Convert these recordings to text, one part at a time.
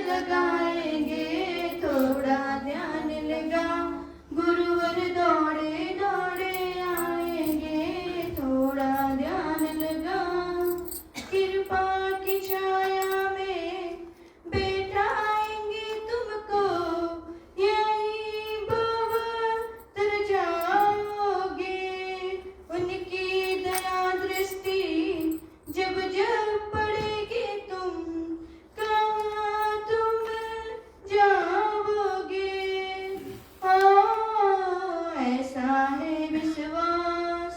लगाएंगे, थोड़ा ध्यान लगा। गुरुवर दौड़े दौड़े आएंगे, थोड़ा ध्यान लगा। कृपा की छाया में बैठाएंगे तुमको, यहीं तर जाओगे। उनकी दया दृष्टि जब जब पड़ेगी, तुम कहाँ तुम जाओगे। ऐसा है विश्वास,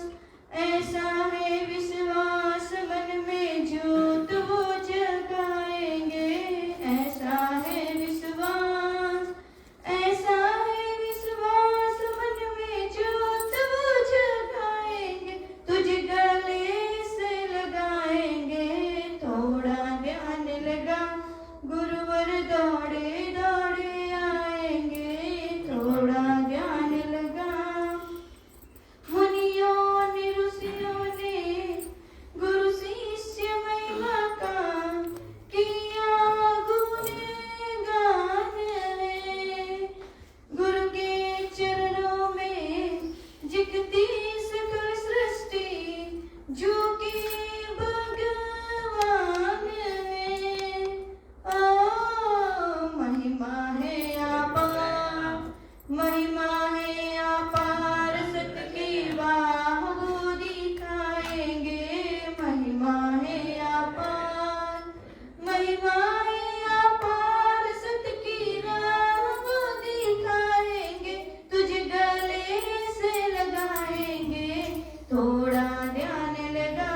ऐसा है विश्वास, मन में ज्योत वो जगाएंगे। ऐसा है विश्वास, ऐसा है विश्वास, मन में ज्योत वो जगाएंगे। तुझे गले से लगाएंगे, थोड़ा ध्यान लगा। गुरुवर दौड़े दौड़े आएंगे, थोड़ा ध्यान लगा। मुनियों ने ऋषियों ने गुरु शिष्य महिमा का किया गुणगान है। गुरु के चरणों में झुकती सकल सृष्टि, जो कि भगवान है। महिमा है अपार, महिमा है अपार, सत्य की बाह वो दिखाएंगे। महिमा है अपार, महिमा है अपार, सत्य की राह वो दिखाएंगे। तुझे गले से लगाएंगे, थोड़ा ध्यान लगा।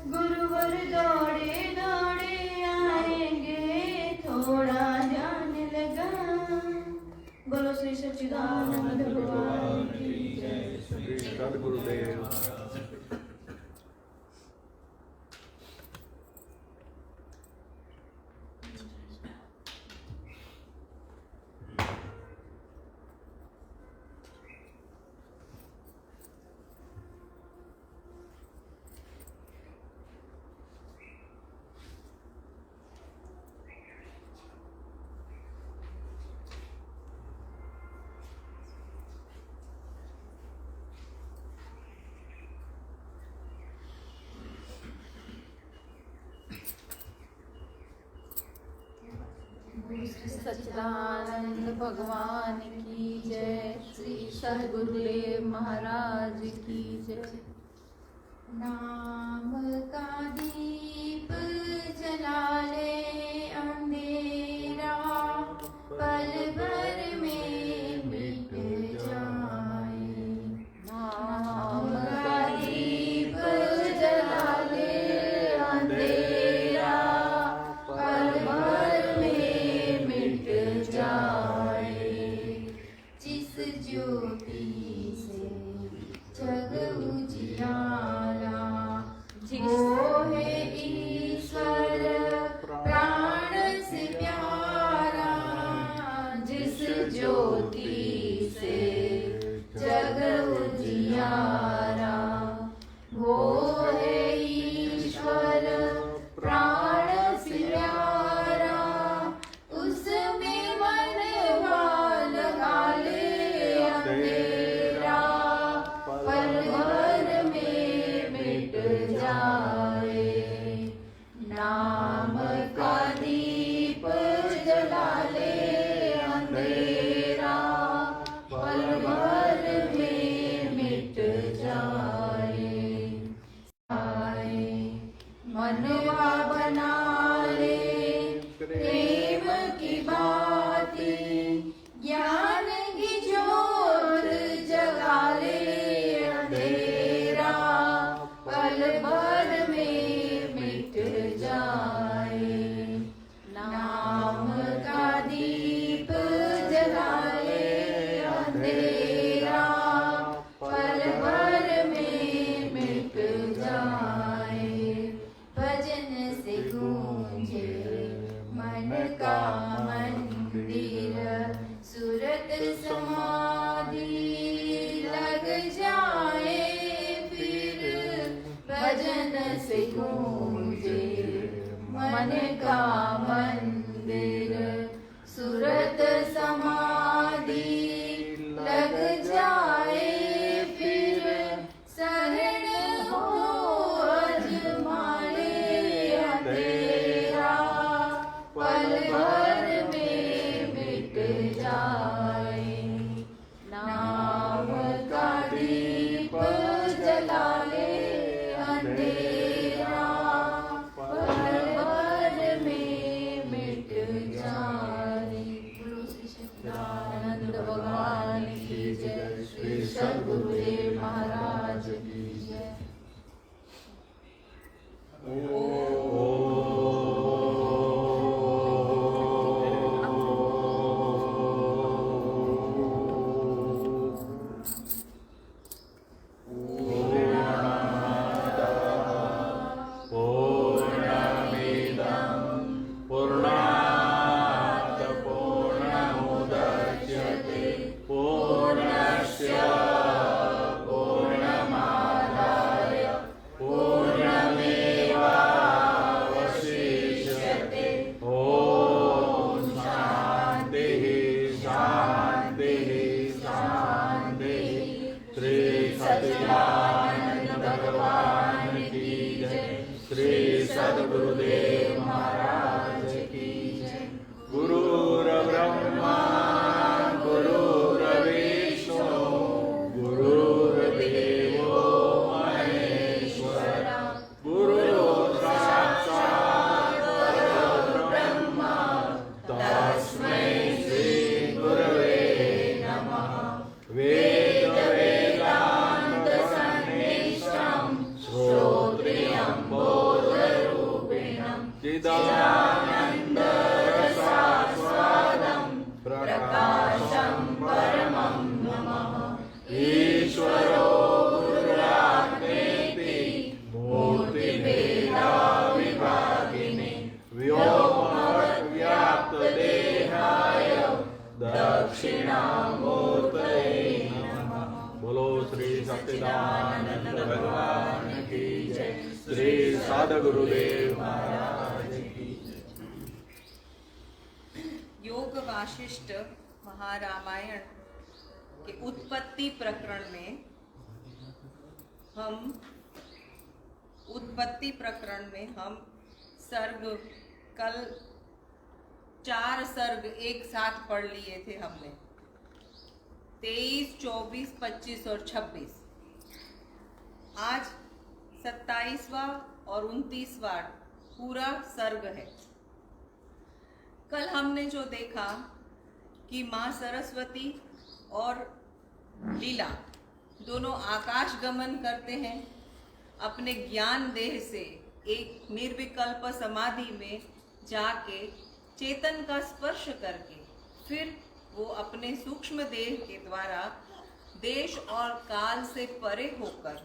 गुरुवर दौड़े दौड़े आएंगे, थोड़ा ध्यान लगा। बोलो श्री सच्चिदानंद भगवान की जय। श्री सद्गुरुदेव। श्री सच्चिदानंद भगवान की जय। श्री सद्गुरुदेव महाराज की जय। नाम का दीप जला ले अंधेरा, पल भर में मिट जाए। नाम का दीप जला ले अंधेरा, पल भर में मिट जाए। जिस ज्योति से जग उजियारा, वो है ईश्वर प्राण से प्यारा। जिस ज्योति से जग उजियारा, वो है ईश्वर प्राण से प्यारा। उसमें मनवा लगा ले अंधेरा, पल भर में मिट जाए। नाम का दीप जला ले अंधेरा, पल भर में मिट जाए। मनवा बना ले प्रेम की बाती, ज्ञान की ज्योत जगा ले अंधेरा, पल भर में मिट जाए। नाम का दीप जला ले अंधेरा, पल भर में मिट जाए। भजन से गूंजे मन का मंदिर, सूरत समाधि लग जाए फिर। भजन से गूंजे मन का मंदिर, विचारे। बोलो श्री सच्चिदानंद भगवान की जय। श्री सद्गुरुदेव महाराज की जय। सद्गुरुदेव महाराज की जय। गुरुर्ब्रह्मा गुरुर्विष्णु गुरुर्देवो महेश्वरा गुरुर्साक्षात् परब्रह्म तस्मै श्री गुरवे नमः। वेद वेदांत सन्निष्ठं श्रोत्रियं बोधरूपिणं चिदानंद रसास्वादं प्रकाशं परमं नमः। ईश्वरो गुरुरात्मेति मूर्तिभेदाविभागिने व्योमव्याप्तदेहाय दक्षिणामूर्तये नमः। बोलो श्री सच्चिदानंद भगवान की जय। श्री सद्गुरुदेव महाराज की जय। योग वाशिष्ठ महारामायण के उत्पत्ति प्रकरण में हम सर्ग कल 4 सर्ग एक साथ पढ़ लिए थे हमने, 23, 24, 25 और 26। आज 27वां और 29वां पूरा सर्ग है। कल हमने जो देखा कि माँ सरस्वती और लीला दोनों आकाश गमन करते हैं, अपने ज्ञान देह से एक निर्विकल्प समाधि में जाके चेतन का स्पर्श करके फिर वो अपने सूक्ष्म देह के द्वारा देश और काल से परे होकर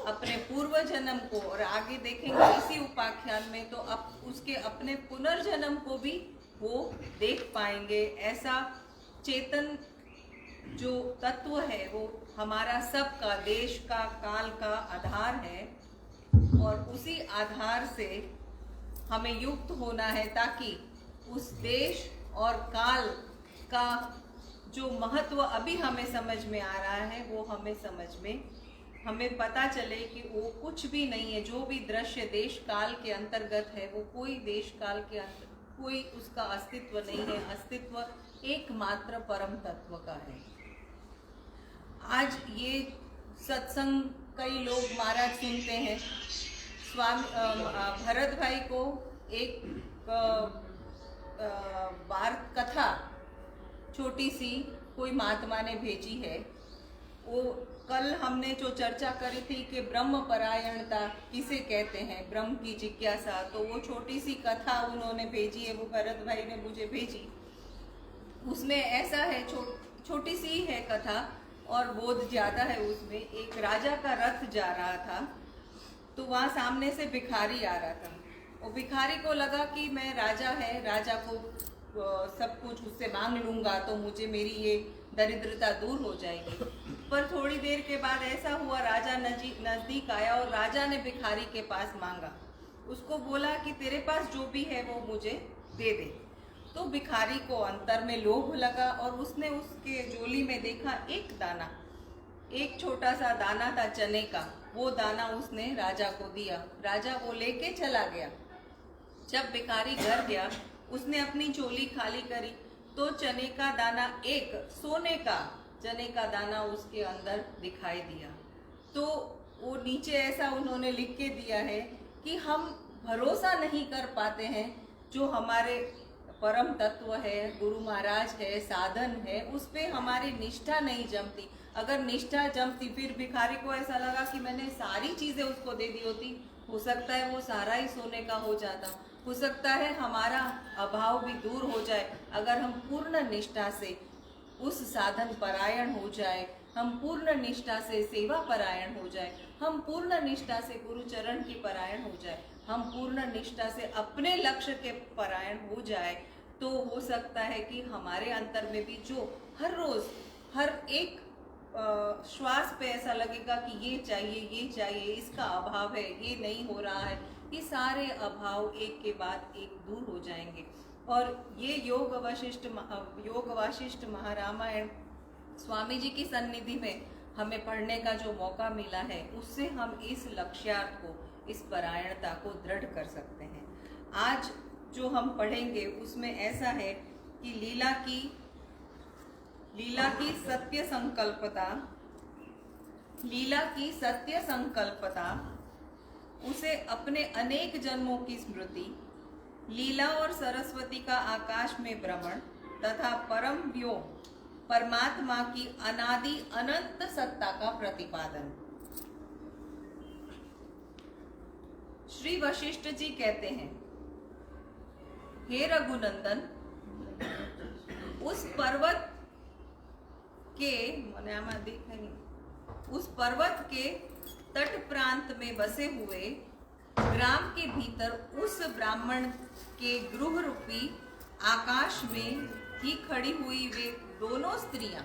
अपने पूर्व जन्म को, और आगे देखेंगे इसी उपाख्यान में तो अब उसके अपने पुनर्जन्म को भी वो देख पाएंगे। ऐसा चेतन जो तत्व है वो हमारा सबका, देश का, काल का आधार है, और उसी आधार से हमें युक्त होना है ताकि उस देश और काल का जो महत्व अभी हमें समझ में आ रहा है वो हमें पता चले कि वो कुछ भी नहीं है। जो भी दृश्य देश काल के अंतर्गत है वो कोई देश काल के अंतर कोई उसका अस्तित्व नहीं है। अस्तित्व एकमात्र परम तत्व का है। आज ये सत्संग कई लोग महाराज सुनते हैं। स्वामी भरत भाई को एक वार्ता कथा छोटी सी कोई महात्मा ने भेजी है। वो कल हमने जो चर्चा करी थी कि ब्रह्म परायणता किसे कहते हैं, ब्रह्म की जिज्ञासा, तो वो छोटी सी कथा उन्होंने भेजी है, वो भरत भाई ने मुझे भेजी। उसमें ऐसा है, छोटी सी है कथा और बोध ज्यादा है उसमें। एक राजा का रथ जा रहा था तो वहाँ सामने से भिखारी आ रहा था। वो भिखारी को लगा कि मैं राजा है, राजा को सब कुछ उससे मांग लूंगा तो मुझे मेरी ये दरिद्रता दूर हो जाएगी। पर थोड़ी देर के बाद ऐसा हुआ, राजा नजदीक आया और राजा ने भिखारी के पास मांगा। उसको बोला कि तेरे पास जो भी है वो मुझे दे दे। तो भिखारी को अंतर में लोभ लगा और उसने उसके झोली में देखा एक दाना, एक छोटा सा दाना था चने का। वो दाना उसने राजा को दिया। राजा वो लेके चला गया। जब भिखारी घर गया उसने अपनी झोली खाली करी तो चने का दाना, एक सोने का चने का दाना उसके अंदर दिखाई दिया। तो वो नीचे ऐसा उन्होंने लिख के दिया है कि हम भरोसा नहीं कर पाते हैं जो हमारे परम तत्व है, गुरु महाराज है, साधन है, उस पे हमारी निष्ठा नहीं जमती। अगर निष्ठा जमती, फिर भिखारी को ऐसा लगा कि मैंने सारी चीजें उसको दे दी होती, हो सकता है वो सारा ही सोने का हो जाता, हो सकता है हमारा अभाव भी दूर हो जाए। अगर हम पूर्ण निष्ठा से उस साधन परायण हो जाए, हम पूर्ण निष्ठा से सेवा परायण हो जाए, हम पूर्ण निष्ठा से गुरु चरण की परायण हो जाए, हम पूर्ण निष्ठा से अपने लक्ष्य के परायण हो जाए, तो हो सकता है कि हमारे अंतर में भी जो हर रोज हर एक श्वास पे ऐसा लगेगा कि ये चाहिए, इसका अभाव है, ये नहीं हो रहा है, ये सारे अभाव एक के बाद एक दूर हो जाएंगे। और ये योग वाशिष्ठ महारामायण स्वामी जी की सन्निधि में हमें पढ़ने का जो मौका मिला है, उससे हम इस लक्ष्यार्थ को, इस परायणता को दृढ़ कर सकते हैं। आज जो हम पढ़ेंगे उसमें ऐसा है कि लीला की सत्य संकल्पता, उसे अपने अनेक जन्मों की स्मृति, लीला और सरस्वती का आकाश में भ्रमण तथा परम व्योम परमात्मा की अनादि अनंत सत्ता का प्रतिपादन। श्री वशिष्ठ जी कहते हैं, हे रघुनंदन, उस पर्वत के तट प्रांत में बसे हुए ग्राम के भीतर उस ब्राह्मण के गृह रूपी आकाश में ही खड़ी हुई वे दोनों स्त्रियां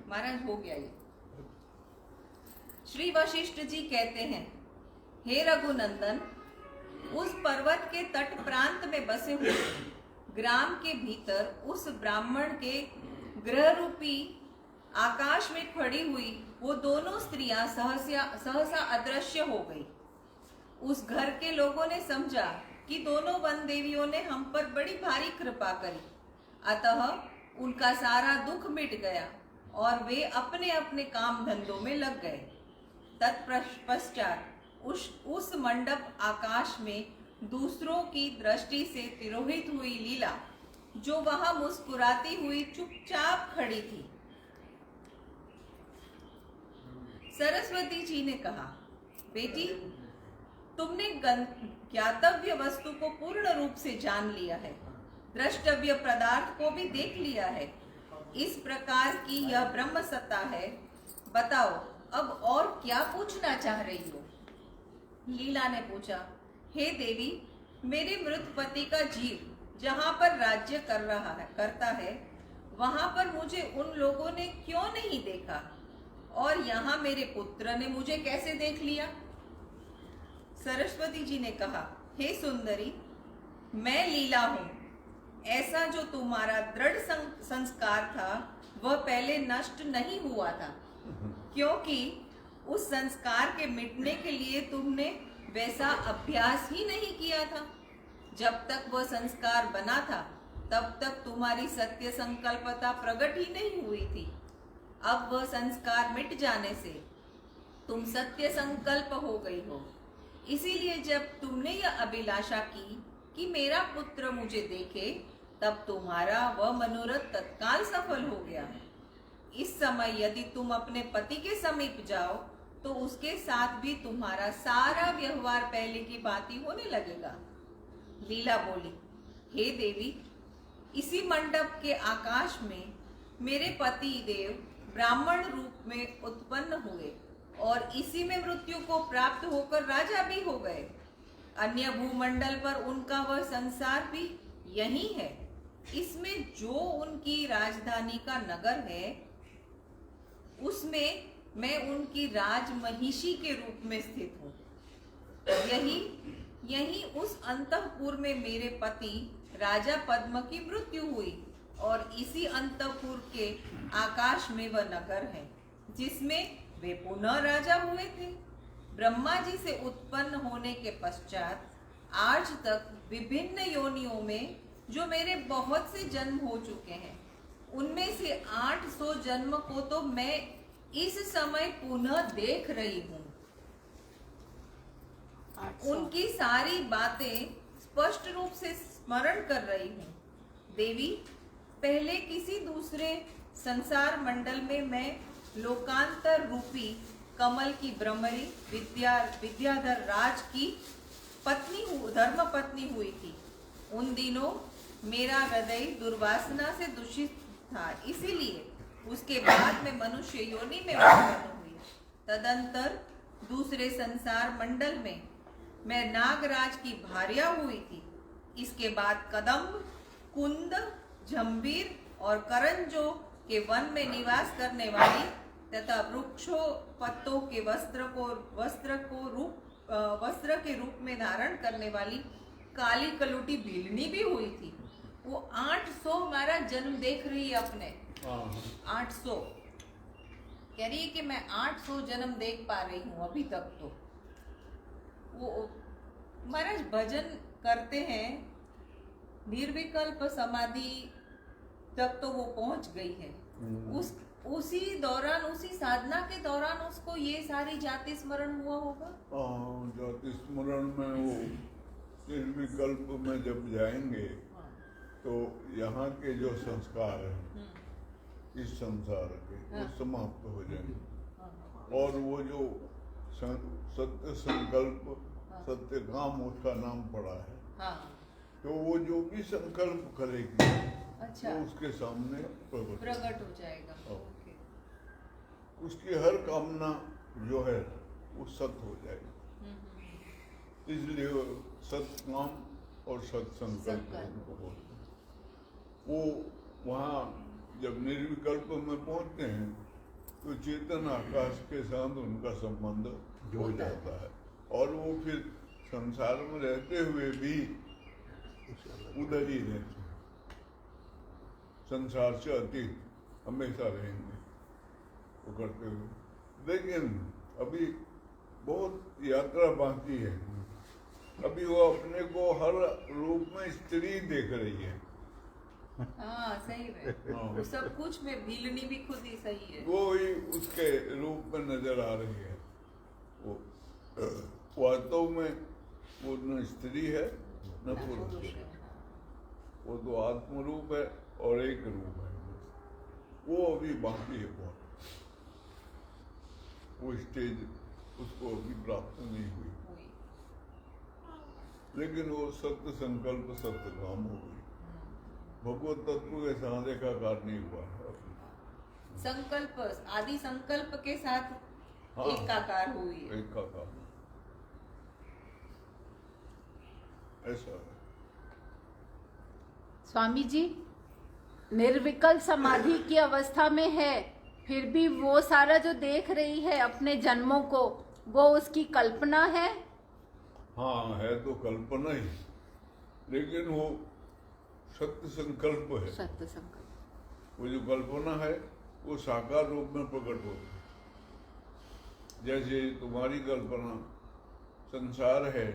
महाराज हो गया ये। श्री वशिष्ठ जी कहते हैं, हे रघुनंदन, उस पर्वत के तट प्रांत में बसे हुए ग्राम के भीतर उस ब्राह्मण के गृह रूपी आकाश में खड़ी हुई वो दोनों स्त्रियां सहसा अदृश्य हो गई। उस घर के लोगों ने समझा कि दोनों वन देवियों ने हम पर बड़ी भारी कृपा करी, अतः उनका सारा दुख मिट गया और वे अपने अपने काम धंधों में लग गए। तत्पश्चात उस मंडप आकाश में दूसरों की दृष्टि से तिरोहित हुई लीला, जो वहां मुस्कुराती हुई चुपचाप खड़ी थी। सरस्वती जी ने कहा, बेटी, तुमने ज्ञातव्य वस्तु को पूर्ण रूप से जान लिया है, द्रष्टव्य पदार्थ को भी देख लिया है। इस प्रकार की यह ब्रह्म सत्ता है। बताओ, अब और क्या पूछना चाह रही हो? लीला ने पूछा, हे देवी, मेरे मृत पति का जीव जहाँ पर राज्य करता है, वहां पर मुझे उन लोगों ने क्यों नहीं देखा, और यहाँ मेरे पुत्र ने मुझे कैसे देख लिया? सरस्वती जी ने कहा, हे सुंदरी, मैं लीला हूँ। ऐसा जो तुम्हारा दृढ़ संस्कार था वह पहले नष्ट नहीं हुआ था, क्योंकि उस संस्कार के मिटने के लिए तुमने वैसा अभ्यास ही नहीं किया था। जब तक वह संस्कार बना था तब तक तुम्हारी सत्य संकल्पता प्रकट ही नहीं हुई थी। अब वह संस्कार मिट जाने से तुम सत्य संकल्प हो गई हो। इसीलिए जब तुमने यह अभिलाषा की कि मेरा पुत्र मुझे देखे, तब तुम्हारा वह मनोरथ तत्काल सफल हो गया। इस समय यदि तुम अपने पति के समीप जाओ तो उसके साथ भी तुम्हारा सारा व्यवहार पहले की भांति होने लगेगा। लीला बोली, हे देवी, इसी मंडप के आकाश में मेरे पति देव ब्राह्मण रूप में उत्पन्न हुए और इसी में मृत्यु को प्राप्त होकर राजा भी हो गए। अन्य भूमंडल पर उनका वह संसार भी यही है। इसमें जो उनकी राजधानी का नगर है, उसमें मैं उनकी राजमहिषी के रूप में स्थित हूँ। यही उस अंतःपुर में मेरे पति राजा पद्म की मृत्यु हुई और इसी अंतःपुर के आकाश में वह नगर है जिसमें वे पुनः राजा हुए थे। ब्रह्मा जी से उत्पन्न होने के पश्चात आज तक विभिन्न योनियों में जो मेरे बहुत से जन्म हो चुके हैं, उनमें से 800 जन्म को तो मैं इस समय पुनः देख रही हूँ। उनकी सारी बातें स्पष्ट रूप से स्मरण कर रही हूँ। देवी, पहले किसी दूसरे संसार मंडल में मैं लोकांतर रूपी कमल की भ्रमरी विद्याधर राज की धर्म पत्नी हुई थी। उन दिनों मेरा हृदय दुर्वासना से दूषित था, इसीलिए उसके बाद में मनुष्य योनि में उत्पन्न हुई। तदंतर दूसरे संसार मंडल में मैं नागराज की भार्या हुई थी। इसके बाद कदम्ब, कुंद, जंबीर और करंजो के वन में निवास करने वाली तथा वृक्षों पत्तों के वस्त्र के रूप में धारण करने वाली काली कलुटी भीलनी भी हुई थी। वो 800 हमारा जन्म देख रही है अपने। 800 कह रही है कि मैं 800 जन्म देख पा रही हूँ अभी तक। तो वो महाराज भजन करते हैं, निर्विकल्प समाधि तक तो वो पहुंच गई है। उसी दौरान, उसी साधना के दौरान उसको ये सारी जाति स्मरण हुआ होगा। जाति स्मरण में वो निर्विकल्प में जब जाएंगे तो यहाँ के जो संस्कार हैं इस संसार के वो समाप्त हो जाएंगे। और वो जो सत्य संकल्प, सत्य काम उसका नाम पड़ा है, तो वो जो भी संकल्प करेगी अच्छा, वो उसके सामने प्रकट हो जाएगा। ओके। उसकी हर कामना जो है वो सत्य हो जाएगी। इसलिए सत्य काम और सत्य संकल्प उनको बोलते हैं। वो वहाँ जब निर्विकल्प में पहुँचते हैं तो चेतन आकाश के साथ उनका संबंध हो जाता है, और वो फिर संसार में रहते हुए भी उधर ही रहते हैं, संसार से अतीत हमेशा रहेंगे वो करते हुए। लेकिन अभी बहुत यात्रा बाकी है। अभी वो अपने को हर रूप में स्त्री देख रही है। हाँ, सही है। वो सब कुछ में भीलनी भी खुद ही सही है। वो ही उसके रूप में नजर आ रही है। वो वास्तव में वो न स्त्री है न पुरुष है, वो तो आत्म रूप है और एक रूप है। वो अभी बाकी है बहुत, वो स्टेज उसको अभी प्राप्त नहीं हुई। लेकिन वो सत्य संकल्प सत्य काम हो गई। भगवत तत्व के साथ एकाकार नहीं हुआ है। संकल्प आदि संकल्प के साथ एकाकार हुई है। एकाकार ऐसा है। स्वामी जी, निर्विकल्प समाधि की अवस्था में है, फिर भी वो सारा जो देख रही है अपने जन्मों को, वो उसकी कल्पना है। हाँ, है तो कल्पना ही, लेकिन वो सत्य संकल्प है। सत्य संकल्प। वो जो कल्पना है वो साकार रूप में प्रकट होती है। जैसे तुम्हारी कल्पना संसार है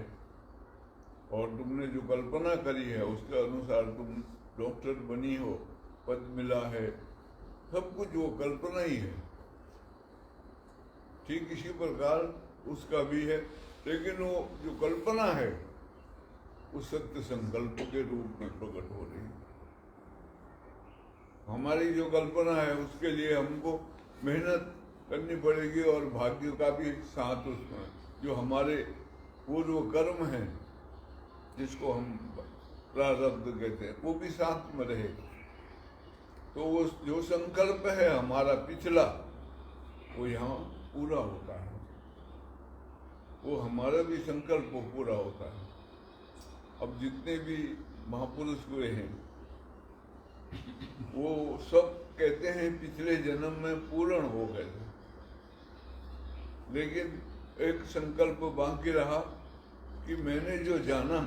और तुमने जो कल्पना करी है उसके अनुसार तुम डॉक्टर बनी हो, पद मिला है, सब कुछ वो कल्पना ही है। ठीक इसी प्रकार उसका भी है, लेकिन वो जो कल्पना है वो सत्य संकल्प के रूप में प्रकट हो रही है। हमारी जो कल्पना है उसके लिए हमको मेहनत करनी पड़ेगी और भाग्य का भी साथ उसमें, जो हमारे पूर्व कर्म हैं जिसको हम प्रारब्ध कहते हैं, वो भी साथ में रहेगा। तो वो जो संकल्प है हमारा पिछला, वो यहाँ पूरा होता है। वो हमारा भी संकल्प पूरा होता है। अब जितने भी महापुरुष हुए हैं वो सब कहते हैं पिछले जन्म में पूर्ण हो गए थे, लेकिन एक संकल्प बाकी रहा कि मैंने जो जाना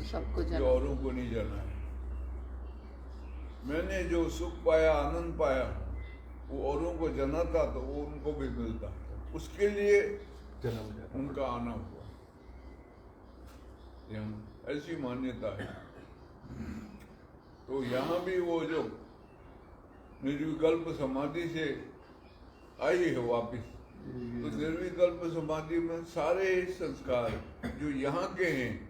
सबको जो औरों को नहीं जाना है। मैंने जो सुख पाया, आनंद पाया, वो औरों को जाना था तो वो उनको भी मिलता, उसके लिए उनका आना हुआ। ऐसी मान्यता है। तो यहाँ भी वो जो निर्विकल्प समाधि से आई है वापिस। तो निर्विकल्प समाधि में सारे संस्कार जो यहाँ के हैं,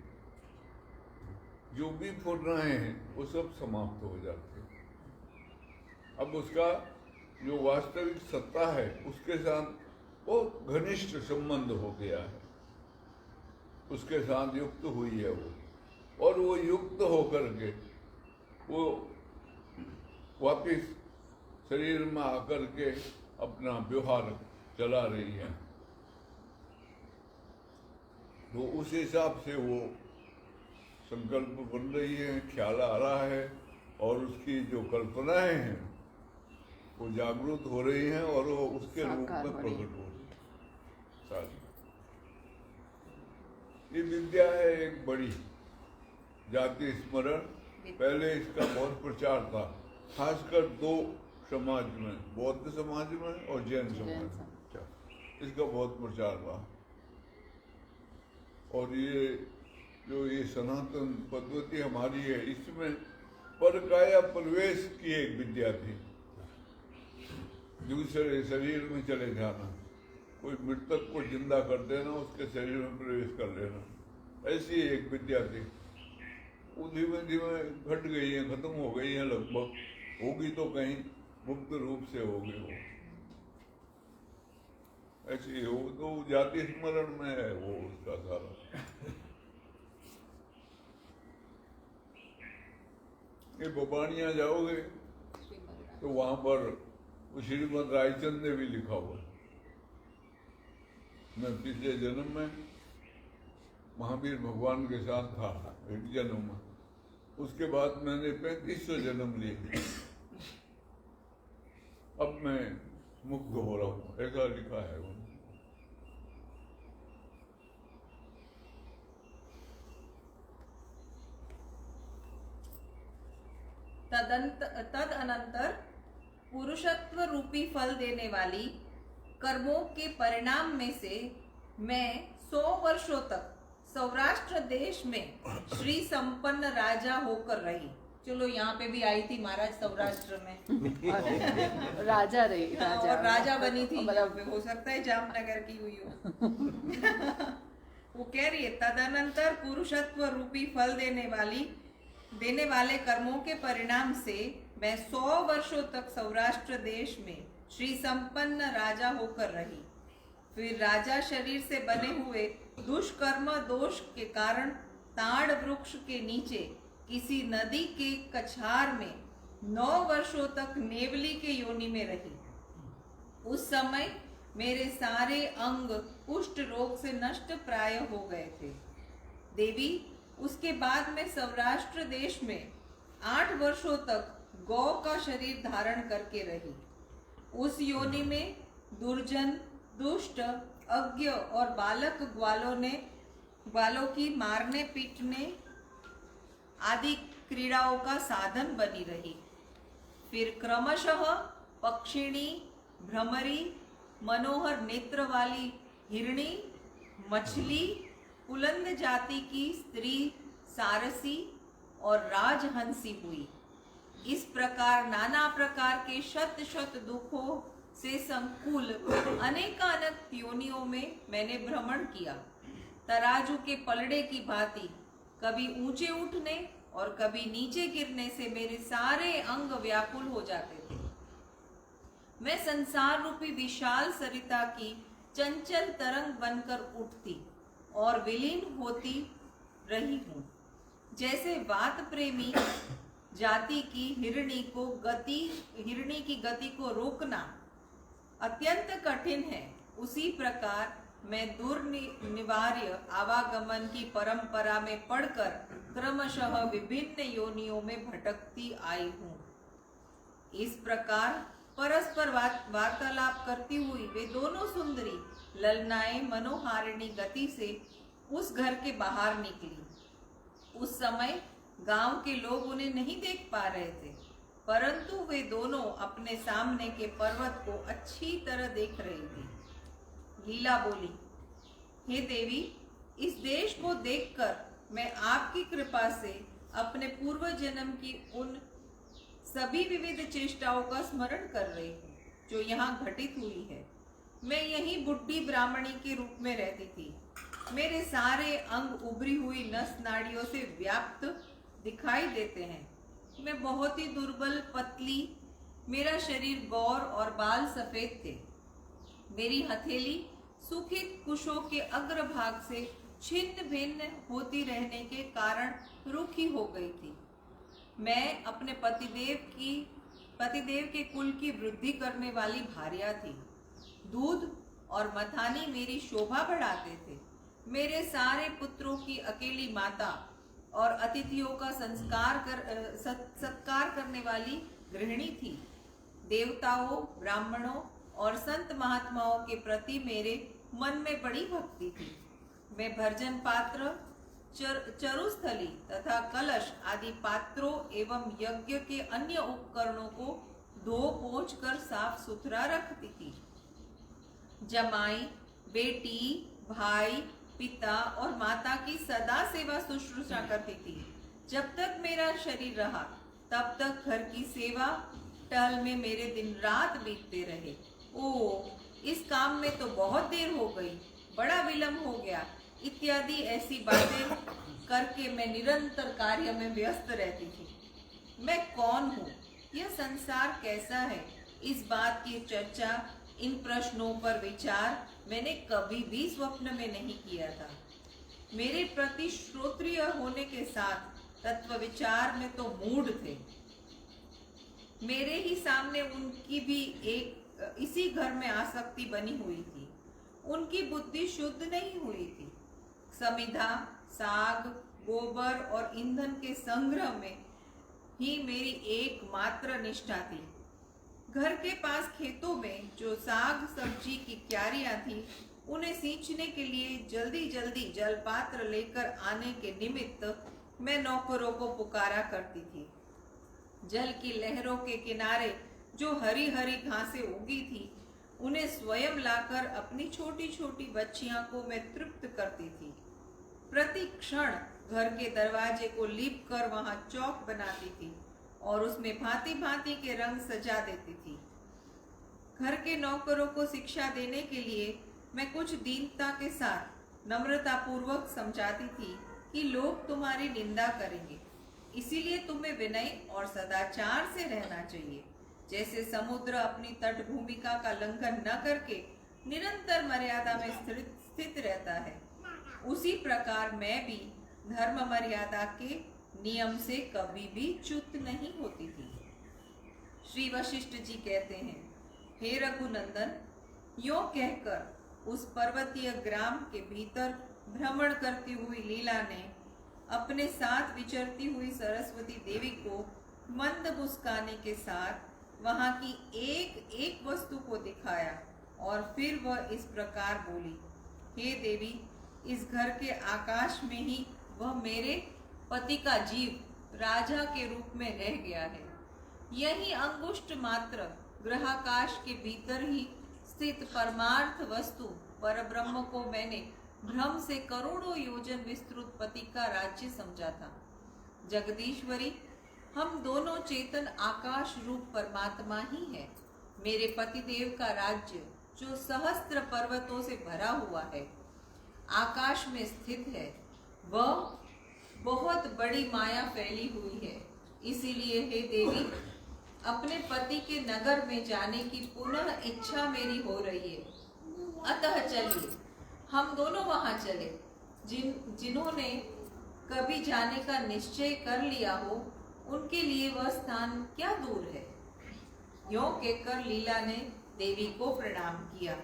जो भी फुट रहे हैं, वो सब समाप्त हो जाते हैं। अब उसका जो वास्तविक सत्ता है उसके साथ बहुत घनिष्ठ संबंध हो गया है, उसके साथ युक्त हुई है वो, और वो युक्त होकर के वो वापिस शरीर में आकर के अपना व्यवहार चला रही है। तो उस हिसाब से वो संकल्प बन रही है, ख्याल आ रहा है, और उसकी जो कल्पनाएं हैं वो जागृत हो रही हैं और वो उसके रूप में प्रकट हो रही है सारी। ये विद्या है एक बड़ी जाति स्मरण। पहले इसका बहुत प्रचार था, खासकर दो समाज में, बौद्ध समाज में और जैन समाज में इसका बहुत प्रचार रहा। और ये जो ये सनातन पद्धति हमारी है, इसमें परकाया प्रवेश की एक विद्या थी, दूसरे शरीर में चले जाना, कोई मृतक को जिंदा कर देना, उसके शरीर में प्रवेश कर लेना, ऐसी एक विद्या थी। वो धीमे धीमे घट गई है, खत्म हो गई है लगभग, होगी तो कहीं मुक्त रूप से होगी वो, ऐसी हो तो जाति स्मरण में है वो उसका सारा। ये बबानिया जाओगे तो वहां पर श्रीमद रायचंद ने भी लिखा हुआ, मैं पिछले जन्म में महावीर भगवान के साथ था एक जन्म में, उसके बाद मैंने 3500 जन्म लिए, अब मैं मुक्त हो रहा हूँ, ऐसा लिखा है वो। तदनंतर पुरुषत्व रूपी फल देने वाली कर्मों के परिणाम में से मैं 100 वर्षों तक सौराष्ट्र देश में श्री संपन्न राजा होकर रही। चलो यहाँ पे भी आई थी महाराज सौराष्ट्र में राजा रही, राजा और राजा बनी थी, हो सकता है जामनगर की हुई हो। वो कह रही है तदनंतर पुरुषत्व रूपी फल देने वाले कर्मों के परिणाम से मैं 100 वर्षों तक सौराष्ट्र देश में श्री संपन्न राजा होकर रही। फिर राजा शरीर से बने हुए दुष्कर्म दोष के कारण ताड़ वृक्ष के नीचे किसी नदी के कछार में 9 वर्षों तक नेवली के योनि में रही। उस समय मेरे सारे अंग कुष्ठ रोग से नष्ट प्राय हो गए थे। देवी, उसके बाद मैं सौराष्ट्र देश में 8 वर्षों तक गौ का शरीर धारण करके रही। उस योनि में दुर्जन, दुष्ट, अज्ञ और बालक ग्वालों की मारने पीटने आदि क्रीड़ाओं का साधन बनी रही। फिर क्रमशः पक्षिणी, भ्रमरी, मनोहर नेत्र वाली हिरणी, मछली, पुलंद जाति की स्त्री सारसी और राजहंसी हुई। इस प्रकार नाना प्रकार के शत दुखों से संकुल अनेकानेक योनियों में मैंने भ्रमण किया। तराजू के पलड़े की भांति कभी ऊंचे उठने और कभी नीचे गिरने से मेरे सारे अंग व्याकुल हो जाते थे। मैं संसार रूपी विशाल सरिता की चंचल तरंग बनकर उठती और विलीन होती रही हूँ। जैसे वात प्रेमी जाति की हिरणी की गति को रोकना अत्यंत कठिन है, उसी प्रकार मैं दुर्निवार्य आवागमन की परंपरा में पड़कर क्रमशः विभिन्न योनियों में भटकती आई हूँ। इस प्रकार परस्पर वार्तालाप करती हुई वे दोनों सुंदरी ललनाएं मनोहारिणी गति से उस घर के बाहर निकली। उस समय गांव के लोग उन्हें नहीं देख पा रहे थे, परंतु वे दोनों अपने सामने के पर्वत को अच्छी तरह देख रही थी। लीला बोली, हे देवी, इस देश को देखकर मैं आपकी कृपा से अपने पूर्व जन्म की उन सभी विविध चेष्टाओं का स्मरण कर रही हूँ। जो यहाँ घटित हुई है। मैं यही बुढ़ी ब्राह्मणी के रूप में रहती थी। मेरे सारे अंग उभरी हुई नस नाड़ियों से व्याप्त दिखाई देते हैं। मैं बहुत ही दुर्बल, पतली, मेरा शरीर गौर और बाल सफेद थे। मेरी हथेली सूखे कुशों के अग्रभाग से छिन्न भिन्न होती रहने के कारण रूखी हो गई थी। मैं अपने पतिदेव के कुल की वृद्धि करने वाली भार्या थी। दूध और मथानी मेरी शोभा बढ़ाते थे। मेरे सारे पुत्रों की अकेली माता और अतिथियों का सत्कार करने वाली गृहिणी थी। देवताओं, ब्राह्मणों और संत महात्माओं के प्रति मेरे मन में बड़ी भक्ति थी। मैं भर्जन पात्र, चरुस्थली तथा कलश आदि पात्रों एवं यज्ञ के अन्य उपकरणों को धो पोंछ कर साफ सुथरा रखती थी। जमाई, बेटी, भाई, पिता और माता की सदा सेवा शुश्रूषा करती थी। जब तक मेरा शरीर रहा तब तक घर की सेवा टहल में मेरे दिन रात बीतते रहे। ओह, इस काम में तो बहुत देर हो गई, बड़ा विलंब हो गया, इत्यादि ऐसी बातें करके मैं निरंतर कार्य में व्यस्त रहती थी। मैं कौन हूँ, यह संसार कैसा है, इस बात की चर्चा, इन प्रश्नों पर विचार मैंने कभी भी स्वप्न में नहीं किया था। मेरे प्रति श्रोत्रिय होने के साथ तत्व विचार में तो मूढ़ थे। मेरे ही सामने उनकी भी एक इसी घर में आसक्ति बनी हुई थी। उनकी बुद्धि शुद्ध नहीं हुई थी। समिधा, साग, गोबर और ईंधन के संग्रह में ही मेरी एकमात्र निष्ठा थी। घर के पास खेतों में जो साग सब्जी की क्यारियां थी, उन्हें सींचने के लिए जल्दी जल्दी जलपात्र लेकर आने के निमित्त मैं नौकरों को पुकारा करती थी। जल की लहरों के किनारे जो हरी हरी घासें उगी थी, उन्हें स्वयं लाकर अपनी छोटी छोटी बच्चियां को मैं तृप्त करती थी। प्रति क्षण घर के दरवाजे को लीप कर वहां चौक बनाती थी और उसमें भांति भांति के रंग सजा देती थी। घर के नौकरों को शिक्षा देने के लिए मैं कुछ दीनता के साथ नम्रता पूर्वक समझाती थी कि लोग तुम्हारी निंदा करेंगे, इसीलिए तुम्हें विनय और सदाचार से रहना चाहिए। जैसे समुद्र अपनी तट भूमिका का लंघन न करके निरंतर मर्यादा में स्थित रहता है, उसी प्रकार मैं भी धर्म मर्यादा के नियम से कभी भी च्युत नहीं होती थी। श्री वशिष्ठ जी कहते हैं, हे रघुनंदन, यो कहकर उस पर्वतीय ग्राम के भीतर भ्रमण करती हुई लीला ने अपने साथ विचरती हुई सरस्वती देवी को मंद मुस्काने के साथ वहां की एक एक वस्तु को दिखाया और फिर वह इस प्रकार बोली, हे देवी, इस घर के आकाश में ही वह मेरे पति का जीव राजा के रूप में रह गया है। यही अंगुष्ठ मात्र ग्रहाकाश के भीतर ही स्थित परमार्थ वस्तु परब्रह्म को मैंने भ्रम से करोड़ों योजन विस्तृत पति का राज्य समझा था। जगदीश्वरी, हम दोनों चेतन आकाश रूप परमात्मा ही है। मेरे पतिदेव का राज्य जो सहस्त्र पर्वतों से भरा हुआ है, आकाश में स्थित है, वह बहुत बड़ी माया फैली हुई है। इसीलिए हे देवी, अपने पति के नगर में जाने की पुनः इच्छा मेरी हो रही है। अतः चलिए हम दोनों वहां चले। जिन्होंने कभी जाने का निश्चय कर लिया हो, उनके लिए वह स्थान क्या दूर है। यों कहकर लीला ने देवी को प्रणाम किया।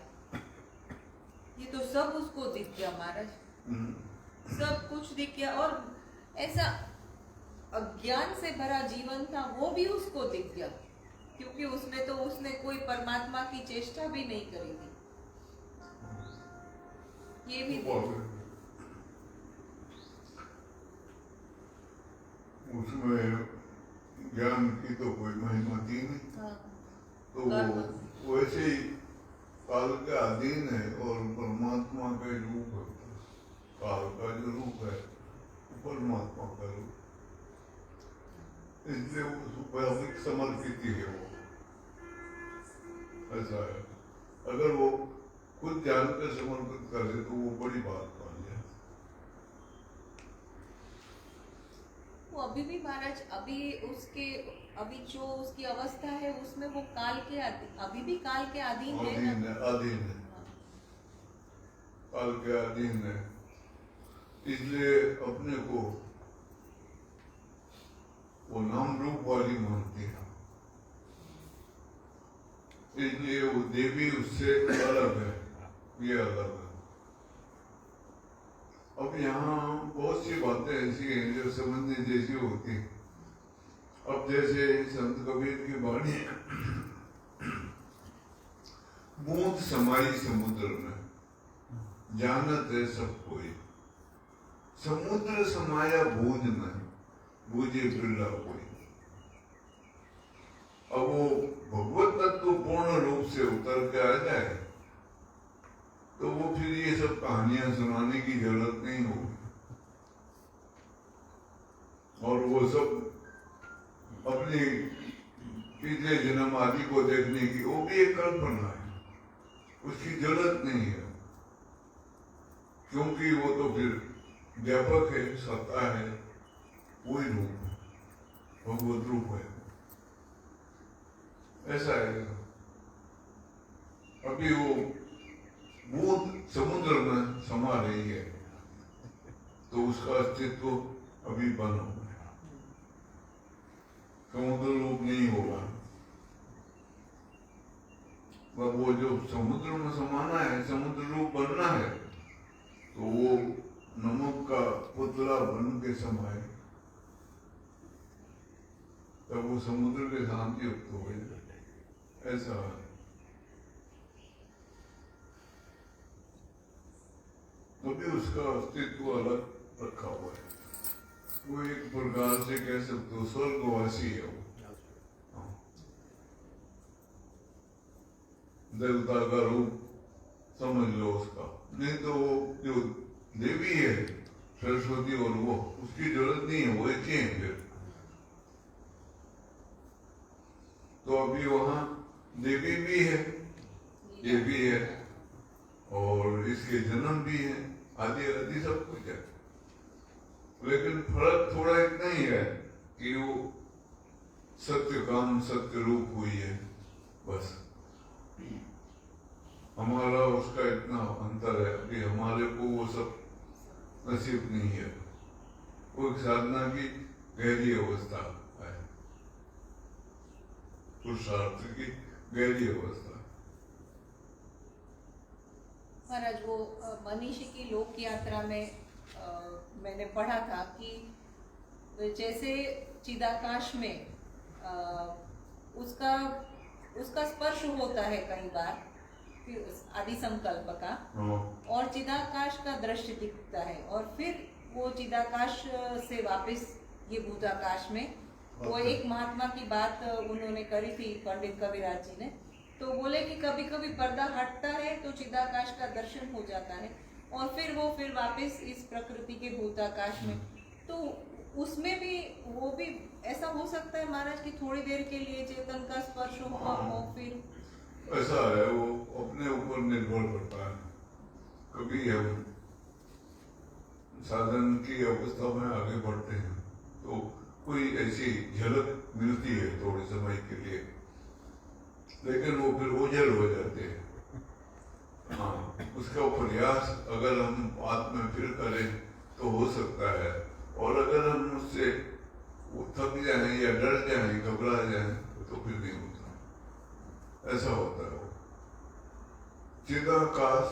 ये तो सब उसको दिख गया महाराज, सब कुछ दिख गया, और ऐसा अज्ञान से भरा जीवन था वो भी उसको दिख गया, क्योंकि उसने कोई परमात्मा की चेष्टा भी नहीं करी थी। ये भी उसमें ज्ञान की तो कोई महिमा थी नहीं। हाँ। तो वैसे ही काल के अधीन है और परमात्मा का रूप है। काल का जो रूप है परमात्मा का रूप, इसलिए वो स्वाभाविक समर्पित ही है। वो ऐसा है, अगर वो खुद जानकर समर्पित करे तो वो बड़ी बात मान जाए। वो अभी भी महाराज, अभी जो उसकी अवस्था है उसमें वो काल के अभी भी काल के अधीन है ना? अधीन है, काल के अधीन है। इसलिए अपने को वो नाम रूप वाली मानती है, इसलिए वो देवी उससे अलग है, ये अलग है। अब यहाँ बहुत सी बातें ऐसी हैं जो समझने जैसी होती हैं। अब जैसे संत कबीर की वाणी, बूंद समाई समुद्र में, जानत है सब कोई, समुद्र समाया बूंद में, बूझे बिरला कोई। अब वो भगवत तत्व पूर्ण रूप से उतर के आ जाए तो वो फिर ये सब कहानियां सुनाने की जरूरत नहीं होगी, और वो सब अपनी पिछले जन्म आदि को देखने की वो भी एक कल्पना है, उसकी जरूरत नहीं है, क्योंकि वो तो फिर व्यापक है, सत्ता है, वही रूप है, भगवत रूप है। ऐसा है। अभी वो बूंद समुद्र में समा रही है तो उसका अस्तित्व अभी बना हुआ है, समुद्र रूप नहीं होगा। वो जो समुद्र में समाना है, समुद्र रूप बनना है, तो वो नमक का पुतला बन के समाए, तब वो समुद्र के साथ युक्त हो गए। ऐसा है। अभी उसका अस्तित्व अलग रखा हुआ है, वो एक प्रकार से कह सकते हो स्वर्गवासी है वो, देवता का रूप समझ लो उसका। नहीं तो वो जो देवी है सरस्वती और वो, उसकी जरूरत नहीं है, वो एक ही है फिर। तो अभी वहां देवी भी है, ये भी है, और इसके जन्म भी है, आदि आदि सब कुछ है। लेकिन फर्क थोड़ा इतना ही है कि वो सत्य काम सत्य रूप हुई है, बस। हमारा उसका इतना अंतर है कि हमारे को वो सब नसीब नहीं है। वो एक साधना की गहरी अवस्था है, पुरुषार्थ की गहरी अवस्था। महाराज, वो मनीषी की लोक यात्रा में मैंने पढ़ा था कि जैसे चिदाकाश में उसका स्पर्श होता है कई बार, फिर आदि संकल्प का, और चिदाकाश का दृश्य दिखता है, और फिर वो चिदाकाश से वापस ये भूताकाश में। वो एक महात्मा की बात उन्होंने करी थी पंडित कविराज जी ने, तो बोले कि कभी कभी पर्दा हटता है तो चिदाकाश का दर्शन हो जाता है, और फिर वो वापस इस प्रकृति के भूताकाश में। तो उसमें भी वो भी ऐसा हो सकता है महाराज कि थोड़ी देर के लिए चेतन का स्पर्श हुआ हो, फिर ऐसा है, वो अपने ऊपर निर्भर करता है। कभी हम साधन की अवस्था में आगे बढ़ते हैं तो कोई ऐसी झलक मिलती है थोड़े समय के लिए, लेकिन वो फिर ओझल हो जाते हैं। हाँ, उसका प्रयास अगर हम बाद में फिर करें तो हो सकता है, और अगर हम उससे थक जाएं या डर जाएं, घबरा जाएं, तो फिर नहीं होता। ऐसा होता है। वो चिदाकाश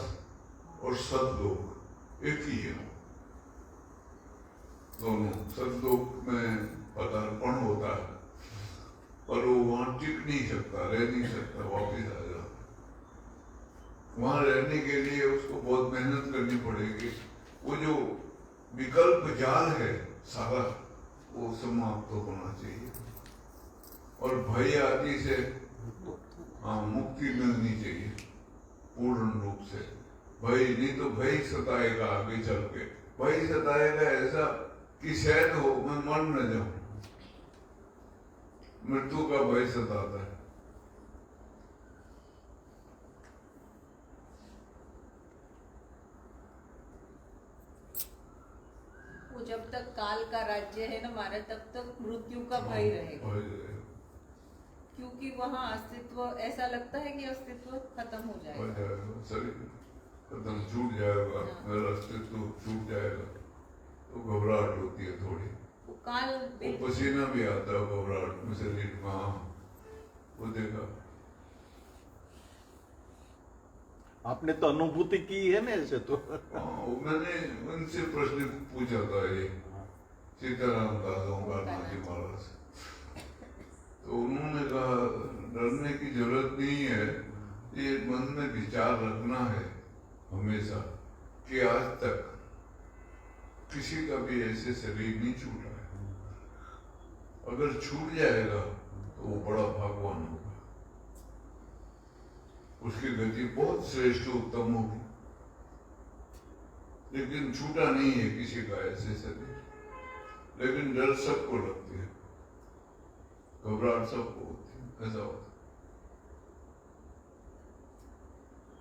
और सतलोक एक ही है, दोनों। सतलोक में पदार्पण होता है, पर वो वहां टिक नहीं सकता, रह नहीं सकता, वापिस आ जाता। वहां रहने के लिए उसको बहुत मेहनत करनी पड़ेगी। वो जो विकल्प जाल है सारा, वो समाप्त होना चाहिए, और भय आदि से मुक्ति मिलनी चाहिए पूर्ण रूप से। भय नहीं तो भय सताएगा, आगे चल के भय सताएगा ऐसा कि शायद हो मैं मर न जाऊं, मृत्यु का भय सताता है। जब तक काल का राज्य है ना हमारा, तब तक मृत्यु का भय रहेगा, क्योंकि वहाँ अस्तित्व, ऐसा लगता है कि अस्तित्व खत्म हो जाएगा, शरीर खत्म, छूट जाएगा, मेरा अस्तित्व छूट जाएगा, तो घबराहट होती है थोड़ी, वो काल वो पसीना भी आता है घबराहट में शरीर में। हाँ, वो देखा आपने तो अनुभूति की है ना ऐसे तो। हाँ, मैंने उनसे प्रश्न पूछा था ये सीताराम दास ओंकारनाथ जी महाराज, तो उन्होंने कहा डरने की जरूरत नहीं है, ये मन में विचार रखना है हमेशा कि आज तक किसी का भी ऐसे शरीर नहीं छूटा है, अगर छूट जाएगा तो वो बड़ा भगवान होगा, उसकी गति बहुत श्रेष्ठ उत्तम होगी, लेकिन छूटा नहीं है किसी का ऐसे शरीर। लेकिन डर सबको लगती है, घबराहट सबको होती है, ऐसा होता है,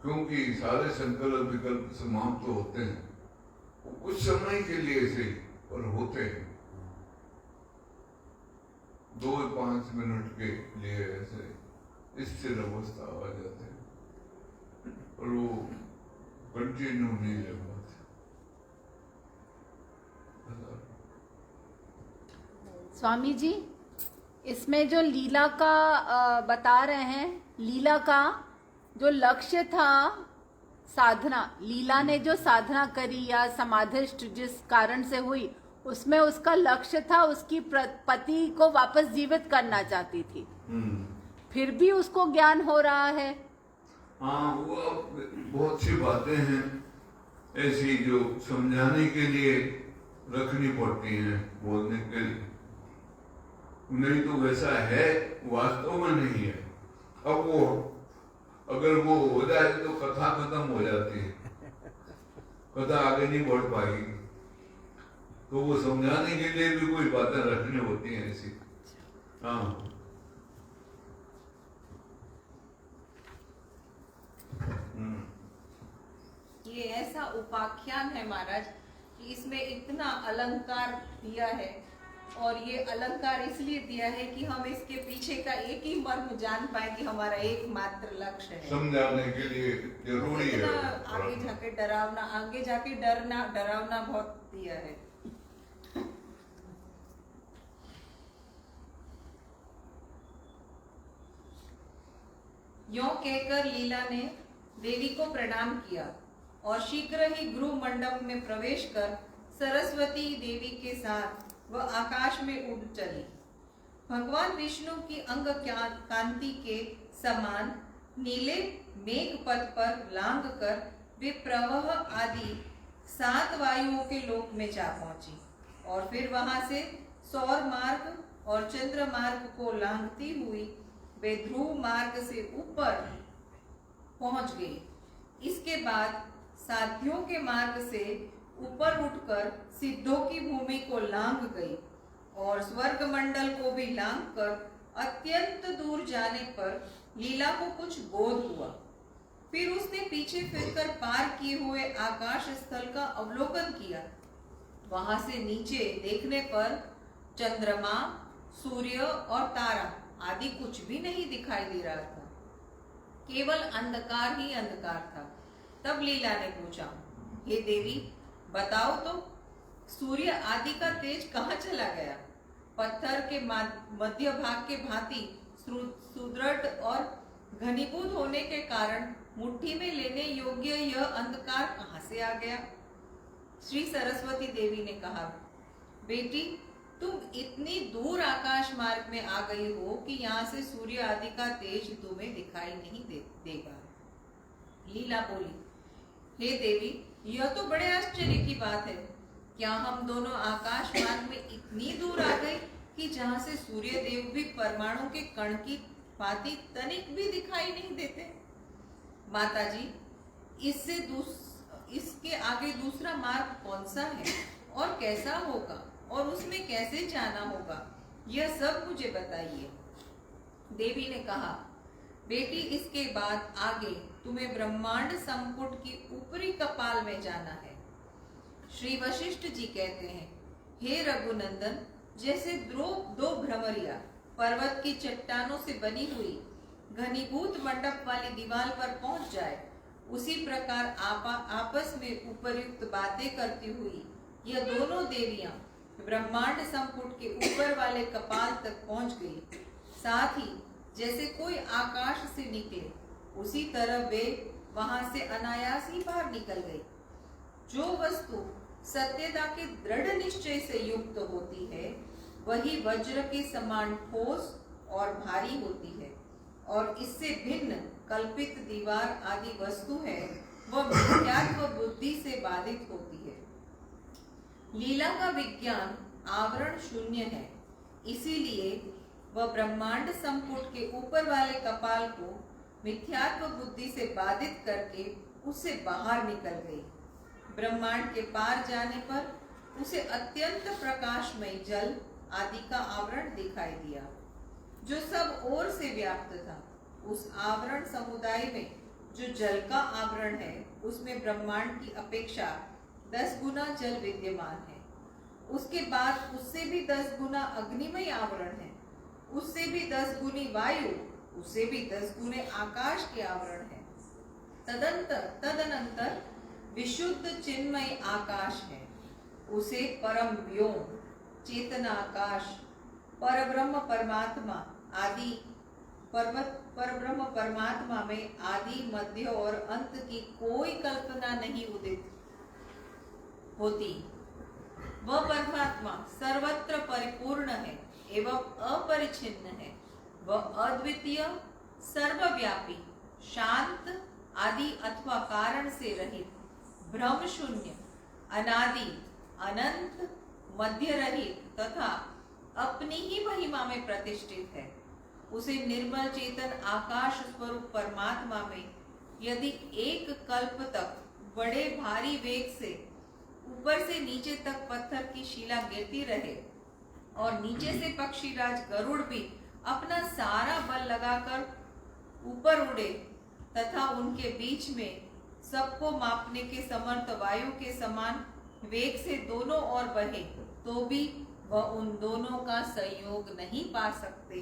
क्योंकि सारे संकल्प विकल्प समाप्त तो होते हैं, वो कुछ समय के लिए से पर होते हैं, 2-5 मिनट के लिए ऐसे स्थिर अवस्था आ जाते हैं, और वो कंटिन्यू नहीं रह पाते। स्वामी जी, इसमें जो लीला का बता रहे हैं, लीला का जो लक्ष्य था, साधना, लीला ने जो साधना करी या समाधिष्ट जिस कारण से हुई, उसमें उसका लक्ष्य था उसकी पति को वापस जीवित करना चाहती थी, फिर भी उसको ज्ञान हो रहा है। हाँ, वो बहुत सी बातें हैं ऐसी जो समझाने के लिए रखनी पड़ती हैं, बोलने के लिए, नहीं तो वैसा है वास्तव में नहीं है। अब वो अगर वो हो जाए तो कथा खत्म हो जाती है, कथा आगे नहीं बढ़ पाएगी, तो वो समझाने के लिए भी कोई बातें रखनी होती हैं ऐसी। हाँ, ये ऐसा उपाख्यान है महाराज कि इसमें इतना अलंकार दिया है, और ये अलंकार इसलिए दिया है कि हम इसके पीछे का एक ही मर्म जान पाए कि हमारा एकमात्र लक्ष्य है, समझाने के लिए जरूरी है। आगे जाके डरावना, आगे जाके डरावना बहुत दिया है। यों कहकर लीला ने देवी को प्रणाम किया और शीघ्र ही गृह मंडप में प्रवेश कर सरस्वती देवी के साथ वह आकाश में उड़ चली। भगवान विष्णु की अंग कांति के समान नीले मेघ पथ पर लांग कर वे प्रवाह आदि 7 वायुओं के लोक में जा पहुंची, और फिर वहां से सौर मार्ग और चंद्र मार्ग को लांघती हुई वे ध्रुव मार्ग से ऊपर पहुंच गई। इसके बाद साध्यों के मार्ग से ऊपर उठकर सिद्धों की भूमि को लांघ गई, और स्वर्ग मंडल को भी लांघ कर अत्यंत दूर जाने पर लीला को कुछ बोध हुआ। फिर उसने पीछे फिरकर पार किए हुए आकाश स्थल का अवलोकन किया। वहां से नीचे देखने पर चंद्रमा, सूर्य और तारा आदि कुछ भी नहीं दिखाई दे रहा था, केवल अंधकार ही अंधकार था। तब लीला ने पूछा, हे देवी, बताओ तो सूर्य आदि का तेज कहाँ चला गया? पत्थर के मध्य भाग के भांति सुदृढ़ और घनीभूत होने के कारण मुट्ठी में लेने योग्य यह अंधकार कहाँ से आ गया? श्री सरस्वती देवी ने कहा, बेटी, तुम इतनी दूर आकाश मार्ग में आ गई हो कि यहाँ से सूर्य आदि का तेज तुम्हें दिखाई नहीं देगा। लीला बोली, हे देवी, यह तो बड़े आश्चर्य की बात है। क्या हम दोनों आकाश मार्ग में इतनी दूर आ गए कि जहाँ से सूर्य देव भी परमाणु के कण की भांति तनिक भी दिखाई नहीं देते? माता जी, इसके आगे दूसरा मार्ग कौन सा है और कैसा होगा और उसमें कैसे जाना होगा, यह सब मुझे बताइए। देवी ने कहा, बेटी, इसके बाद आगे तुम्हें ब्रह्मांड संपुट की ऊपरी कपाल में जाना है। श्री वशिष्ठ जी कहते हैं, हे रघुनंदन, जैसे दो भ्रमरिया पर्वत की चट्टानों से बनी हुई घनीभूत मंडप वाली दीवार पर पहुंच जाए, उसी प्रकार आपस में उपर्युक्त बातें करती हुई यह दोनों देवियां ब्रह्मांड संपुट के ऊपर वाले कपाल तक पहुंच गई। साथ ही जैसे कोई आकाश से निकले, उसी तरह वे वहां से अनायास ही बाहर निकल गई। जो वस्तु सत्यता के दृढ़ निश्चय से युक्त होती है, वही वज्र के समान ठोस और भारी होती है, और इससे भिन्न कल्पित दीवार आदि वस्तु है, वह मिथ्यात्व बुद्धि से बाधित होती है। लीला का विज्ञान आवरण शून्य है, इसीलिए वह ब्रह्मांड संपुट के ऊपर वाले कपाल को मिथ्यात्व बुद्धि से बाधित करके उससे बाहर निकल गई। ब्रह्मांड के पार जाने पर उसे अत्यंत प्रकाशमय जल आदि का आवरण दिखाई दिया, जो सब ओर से व्याप्त था। उस आवरण समुदाय में जो जल का आवरण है, उसमें ब्रह्मांड की अपेक्षा 10 गुना जल विद्यमान है। उसके बाद उससे भी 10 गुना अग्निमय आवरण है, उससे भी 10 गुनी वायु, उससे भी 10 गुने आकाश के आवरण है। तदनंतर विशुद्ध चिन्मय आकाश है, उसे परम व्योम, चेतनाकाश, परब्रह्म परमात्मा आदि परब्रह्म परमात्मा में आदि मध्य और अंत की कोई कल्पना नहीं उदित होती। वह परमात्मा सर्वत्र परिपूर्ण है एवं अपरिच्छिन्न है। वह अद्वितीय, सर्वव्यापी, शांत आदि अथवा कारण से रहित, भ्रम शून्य, अनादि, अनंत, मध्य रहित तथा अपनी ही महिमा में प्रतिष्ठित है। उसे निर्मल चेतन आकाश स्वरूप परमात्मा में यदि एक कल्प तक बड़े भारी वेग से ऊपर से नीचे तक पत्थर की शिला गिरती रहे और नीचे से पक्षीराज गरुड़ भी अपना सारा बल लगाकर ऊपर उड़े तथा उनके बीच में सबको मापने के समर्थ वायु के समान वेग से दोनों ओर बहे, तो भी वह उन दोनों का संयोग नहीं पा सकते।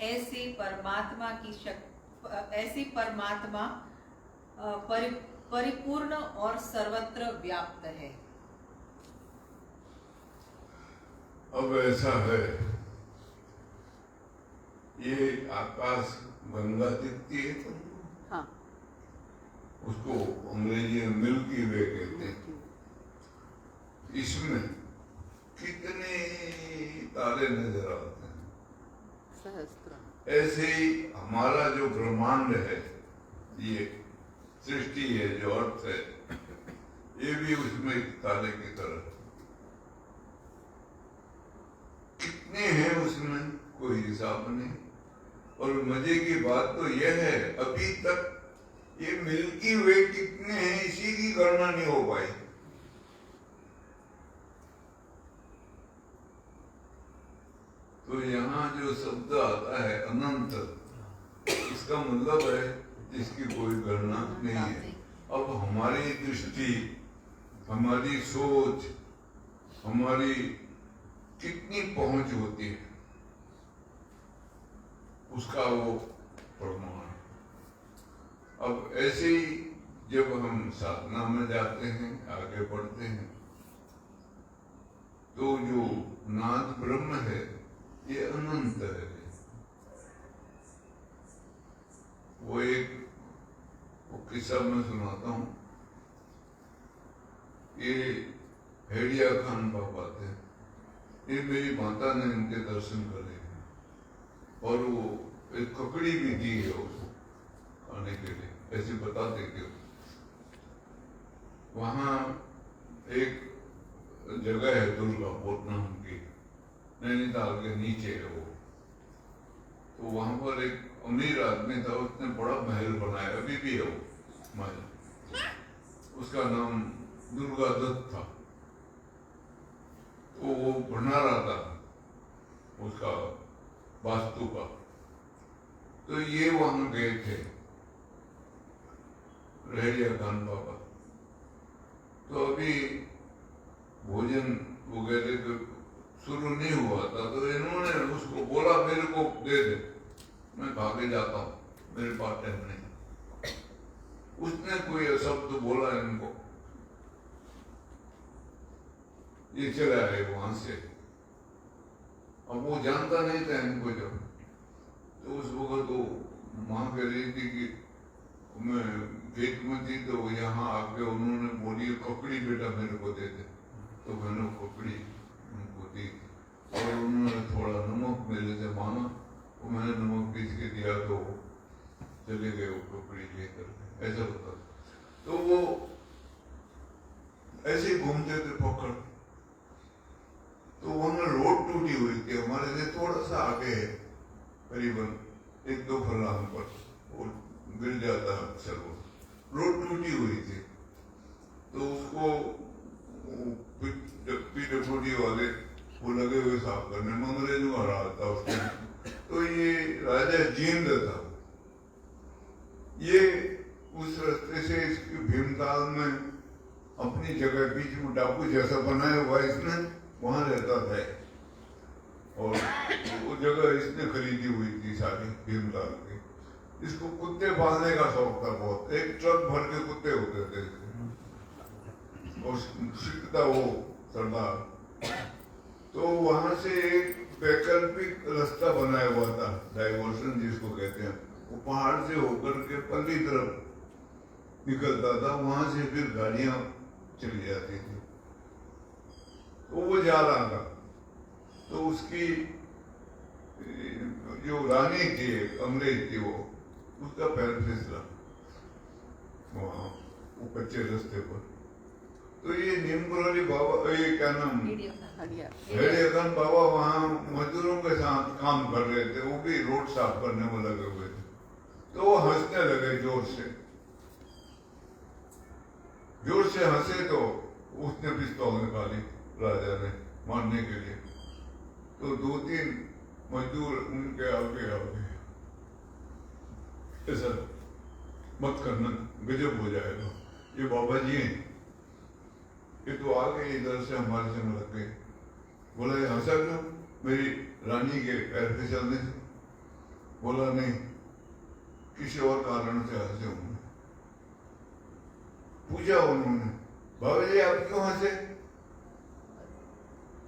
ऐसे परमात्मा परिपूर्ण और सर्वत्र व्याप्त है। अब ऐसा है, ये आकाश गंगा दिखती है तुमको, हाँ, उसको अंग्रेजी में मिल्की वे कहते हैं। इसमें कितने तारे नजर आते हैं। सहस्त्र। ऐसे ही हमारा जो ब्रह्मांड है, ये सृष्टि है, जो अर्थ है, ये भी उसमें एक तारे की तरह। कितने हैं उसमें कोई हिसाब नहीं। और मजे की बात तो यह है, अभी तक ये मिल्की वे कितने हैं इसी की गणना नहीं हो पाई। तो यहाँ जो शब्द आता है अनंत, इसका मतलब है जिसकी कोई गणना नहीं है। अब हमारी दृष्टि, हमारी सोच, हमारी कितनी पहुंच होती है, उसका वो प्रमाण। अब ऐसे ही जब हम साधना में जाते हैं, आगे बढ़ते हैं, तो जो नाद ब्रह्म है ये अनंत है। वो एक किस्सा मैं सुनाता हूँ। ये हेडिया खान बाबा थे, ये मेरी माता ने इनके दर्शन करे और वो एक ककड़ी भी दी है उसको खाने के लिए, ऐसे बताते कि वहाँ एक जगह है दुर्गापुर नाम की, नैनीताल के नीचे है वो। तो वहां पर एक अमीर आदमी था, उसने बड़ा महल बनाया, अभी भी है वो महल। उसका नाम दुर्गा दत्त था। तो वो बना रहा था उसका वास्तु का। तो ये वहां गए थे रेडिया खान बाबा। तो अभी भोजन वगैरह नहीं हुआ था, तो इन्होंने उसको बोला मेरे को दे दे, मैं भागे जाता हूँ, मेरे पास टाइम नहीं। उसने कोई शब्द बोला इनको, ये चला आए वहां से। अब वो जानता नहीं था इनको जब, तो उस वक्त वो माँ कह रही थी कि मैं खेत में थी, तो यहाँ आके उन्होंने बोली ककड़ी बेटा मेरे को दे दे, तो मैंने ककड़ी उनको दी और उन्होंने थोड़ा नमक मेरे से मांगा, वो मैंने नमक पीस के दिया, तो चले गए वो ककड़ी लेकर। ऐसा होता तो वो ऐसे ही घूमते थे पकड़। तो वहां रोड टूटी हुई थी, हमारे से थोड़ा सा आगे है, करीबन 1-2 फरलांग पर, वो गिर जाता है अक्सर। वो रोड टूटी हुई थी, तो उसको PWD वाले वो लगे हुए साफ करने, अंग्रेजों का राज था उसके। तो ये राजा जींद था, ये उस रास्ते से इसकी भीमताल में अपनी जगह बीच में डाकू जैसा बनाया हुआ इसने, वहां रहता था। और वो जगह इसने खरीदी हुई थी सारी भीमताल की। इसको कुत्ते पालने का शौक था बहुत, एक ट्रक भर के कुत्ते होते थे और सीखता वो सरदार। तो वहां से एक वैकल्पिक रास्ता बनाया हुआ था, डाइवर्सन जिसको कहते हैं, वो पहाड़ से होकर के पल्ली तरफ निकलता था, वहां से फिर गाड़ियां चली जाती थी। तो वो जा रहा था, तो उसकी जो रानी थी अंग्रेज थी, वो उसका पैर फिसला वहां वो कच्चे रास्ते पर। तो ये नीमकरोली बाबा, ये क्या नाम, हेडियाखान बाबा वहां मजदूरों के साथ काम कर रहे थे, वो भी रोड साफ करने में लगे हुए थे। तो वो हंसने लगे जोर से हंसे, तो उसने पिस्तौल निकाली राजा ने मारने के लिए। तो 2-3 मजदूर उनके आगे आ गए, ऐसा मत करना, गजब हो जाएगा, ये बाबा जी हैं, ये तो आ गए इधर से हमारे से लग गए। बोला ये हंसा क्यों मेरी रानी के पैर फिसलने से? बोला नहीं, किसी और कारण से हंसे होंगे। पूछा उन्होंने, बाबा जी आप क्यों हंसे?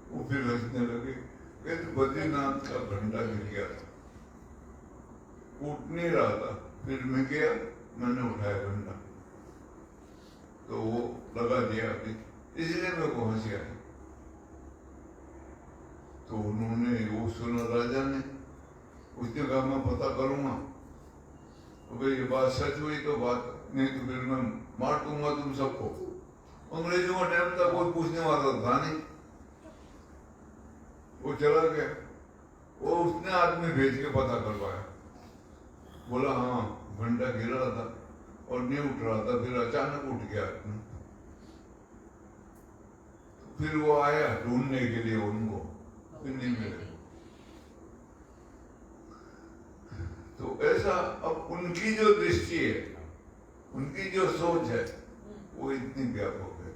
वो फिर हंसने लगे, कहते बद्रीनाथ का घंटा गिर गया था, उठ नहीं रहा था, फिर मैं गया, मैंने उठाया घंटा, तो वो लगा दिया अभी, इसलिए मेरे को हंसी आई। तो उन्होंने वो सुना राजा ने, उसने कहा मैं पता करूंगा, अगर ये बात सच हुई तो बात, नहीं तो फिर मैं मार दूंगा तुम सबको। अंग्रेजों का टाइम था, कोई पूछने वाला था नहीं। वो चला गया, वो उसने आदमी भेज के पता करवाया, बोला हाँ घंटा गिर रहा था और नहीं उठ रहा था, फिर अचानक उठ गया आदमी। फिर वो आया ढूंढने के लिए उनको, फिर नहीं मिले। तो ऐसा अब उनकी जो दृष्टि है, उनकी जो सोच है, वो इतनी व्यापक है,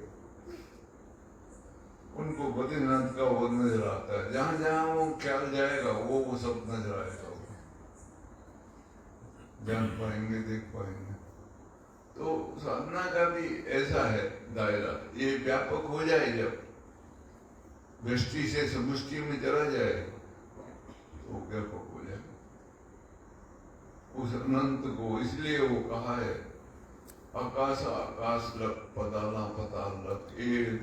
उनको बद्रीनाथ का वो नजर आता है, जहां जहां वो ख्याल जाएगा वो सब नजर आएगा, जान पाएंगे, देख पाएंगे। तो साधना का भी ऐसा है दायरा, ये व्यापक हो जाए, जब दृष्टि से समुष्टि में चला जाए तो व्यापक हो जाए उस अनंत को। इसलिए वो कहा है आकाश आकाश लग, पताला पताल लग, एड़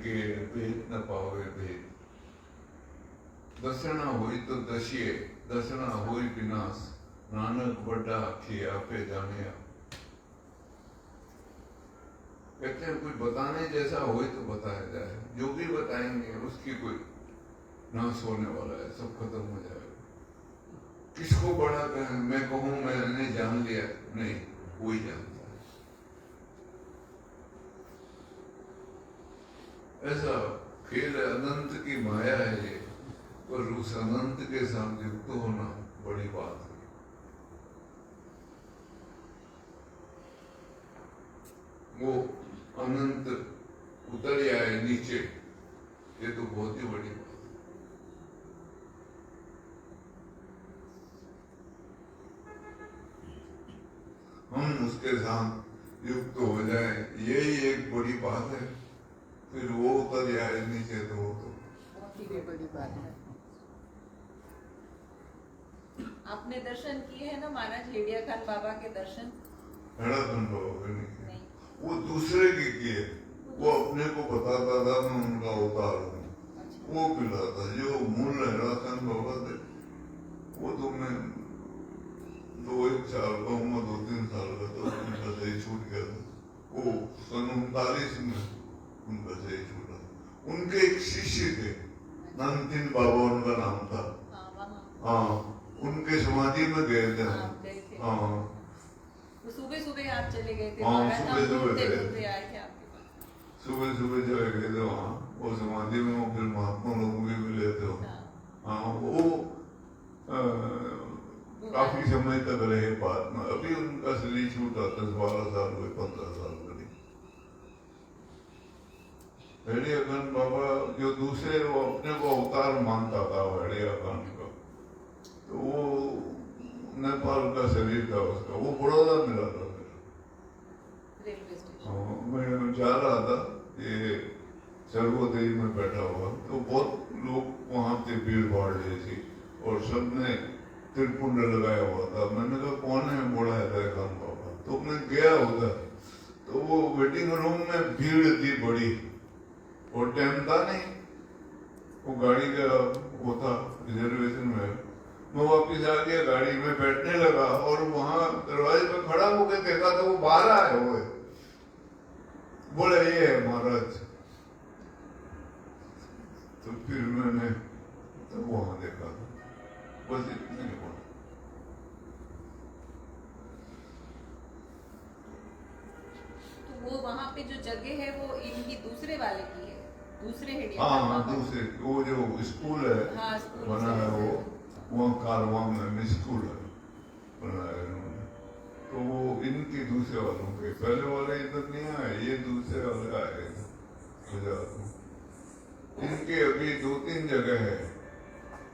भेद न पावे भेद। दसना हुई तो दशिए, दसना हुई विनाश, नानक बड़ा आखी आपे जाने। कहते हैं कुछ बताने जैसा हो तो बताया जाए, जो भी बताएंगे उसकी कोई नाश होने वाला है, सब खत्म हो जाएगा। किसको बड़ा कहें, मैं कहूं मैंने जान लिया, नहीं, वही जानता है। ऐसा खेल अनंत की माया है ये, और उस अनंत के साथ युक्त होना बड़ी बात है। वो अनंत उतर आए नीचे, ये तो बहुत ही बड़ी बात है। उसके साथ युक्त हो जाए, यही एक बड़ी बात है। फिर वो उतर जाए नीचे तो वो तो बहुत ही बड़ी बात है। आपने दर्शन किए हैं ना महाराज हेडिया खान बाबा के दर्शन? हेड़ाखंड बाबा के नहीं किए। नहीं। वो दूसरे के किए, वो अपने को बताता था मैं उनका अवतार हूँ, अच्छा। वो पिलाता। जो मूल हेड़ाखंड बाबा थे वो तो मैं 2-1 साल का हूँ, 2-3 साल का, तो उनका सही छूट गया था। वो सन 39 में उनका सही छूटा। उनके एक शिष्य थे, नंदन बाबा उनका नाम था। हाँ, वहाँ। हाँ, उनके समाधि में गए थे। आप गए थे। हाँ, तो सुबह सुबह आप चले गए थे हाँ, महाराज, हम सुबह-सुबह घूमते गए। घूमते आए थे आपके पास। सुबह सुबह चले गए थे वहाँ। वो समाधि में वो फिर महात्मा लोग भी मिले थे। हाँ। हाँ, वो काफी समय तक रहे बाद में। अभी उनका शरीर छूटा 10-12 साल हुए, 15 साल करीब। हेडियाखान बाबा जो दूसरे, वो अपने को अवतार मानता था हेडियाखान का, तो वो नेपाल का शरीर था उसका, वो बड़ौदा मिला था मेरा। Railway station. हाँ, मैं जा रहा था ये सर्वोदय में बैठा हुआ, तो बहुत लोग वहाँ थे, भीड़ भाड़ जैसी, और सबने त्रिपुंड लगाया हुआ था। मैंने कहा कौन है? बोला है खान बाबा। तो मैं गया उधर, तो वो वेटिंग रूम में भीड़ थी बड़ी, और टाइम था नहीं, वो गाड़ी का वो था रिजर्वेशन में। मैं वापिस आ गया, गाड़ी में बैठने लगा, और वहां दरवाजे पे खड़ा होकर देखा तो वो बाहर आए हुए। बोले ये है महाराज। तो फिर मैंने तो वहां देखा, बस इतने ही हुआ। तो वो वहाँ पे जो जगह है वो इनकी दूसरे वाले की है, दूसरे हेडिया हाँ खान हाँ, बाबा। दूसरे वो जो स्कूल है, हाँ, स्कूल बना से। है वो कारवां में स्कूल है बनाया इन्होंने। तो वो इनकी दूसरे वालों के, पहले वाले इधर नहीं आए, ये दूसरे वाले आए गुजरात में। इनके अभी 2-3 जगह है,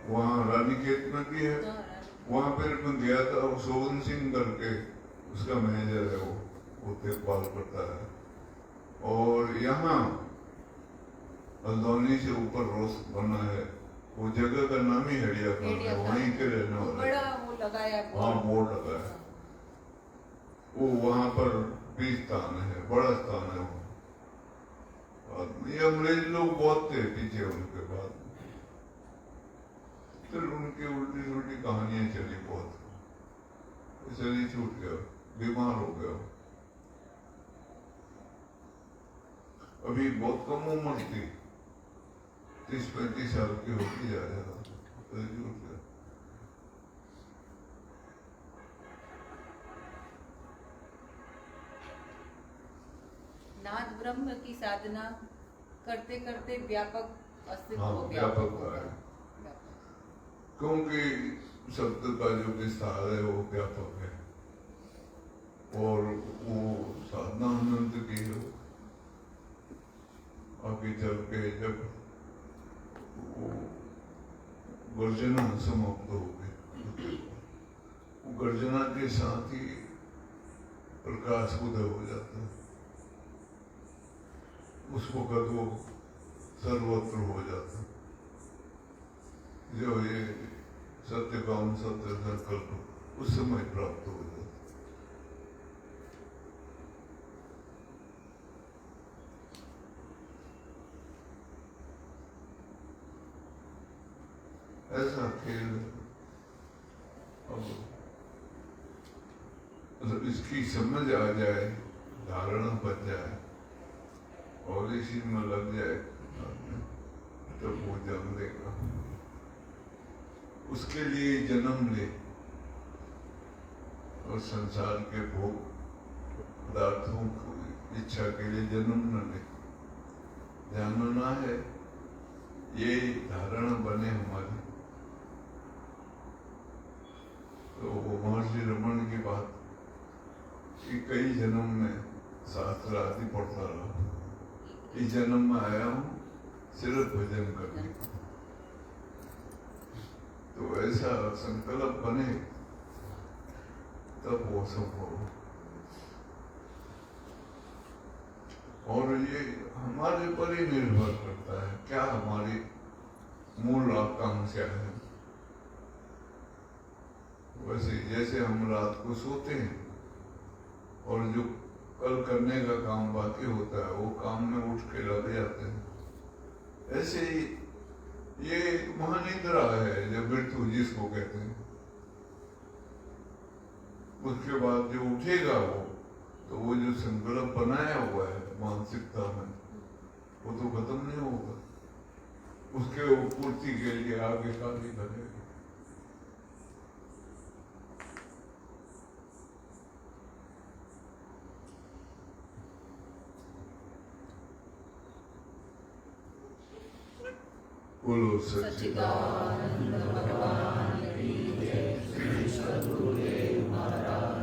वहाँ रानीखेत में भी है। हाँ, वहाँ पर मैं गया था, वो सोवन सिंह करके उसका मैनेजर है, वो देखभाल करता है। और यहाँ हल्द्वानी से ऊपर रोस बना है, वो जगह का नाम ही हेडियाखान है, वहीं के रहने वो वाले। बड़ा वो लगाया है हाँ, बोर्ड लगा है। वो वहाँ पर भी स्थान है, बड़ा स्थान है वो। ये अंग्रेज लोग बहुत थे पीछे उनके बाद, फिर उनकी उल्टी सुल्टी कहानियां चली बहुत। शरीर छूट गया, बीमार हो गया। अभी बहुत कम उम्र थी, 30-35 साल की होती जा रहा था, शरीर छूट गया। नाद ब्रह्म की साधना करते करते व्यापक अस्तित्व हाँ, हो गया। व्यापक है। क्योंकि शब्द का जो विस्तार है वो व्यापक है, और वो साधना अनंत की है। आगे चल के जब वो गर्जना समाप्त हो गई, वो गर्जना के साथ ही प्रकाश उदय हो जाता है। उस वक्त वो सर्वत्र हो जाता है। जो ये सत्य काम सत्य संकल्प उस समय प्राप्त हो जाता। ऐसा खेल अब मतलब इसकी समझ आ जाए, धारणा बन जाए और इसी में लग जाए तो वो जन्म लेगा। उसके लिए जन्म ले और संसार के भोग पदार्थों की इच्छा के लिए जन्म न ले। जानना है, ये धारणा बने हमारी। तो वो महर्षि रमन की बात कि कई जन्म में शास्त्र आदि पढ़ता रहा, इस जन्म में आया हूँ सिर्फ भजन करने। तो ऐसा संकल्प बने तब वो संभव हो। और ये हमारे पर ही निर्भर करता है क्या हमारी मूल आकांक्षा है। वैसे जैसे हम रात को सोते हैं और जो कल करने का काम बाकी होता है वो काम में उठ के लग जाते हैं, ऐसे ही ये एक महानिद्रा है जब मृत्यु जिसको कहते हैं। उसके बाद जो उठेगा तो वो जो संकल्प बनाया हुआ है मानसिकता में वो तो खत्म नहीं होगा, उसके पूर्ति के लिए आगे कार्य करेगा। बोलो सच्चिदानंद भगवान की जय। श्री सद्गुरुदेव महाराज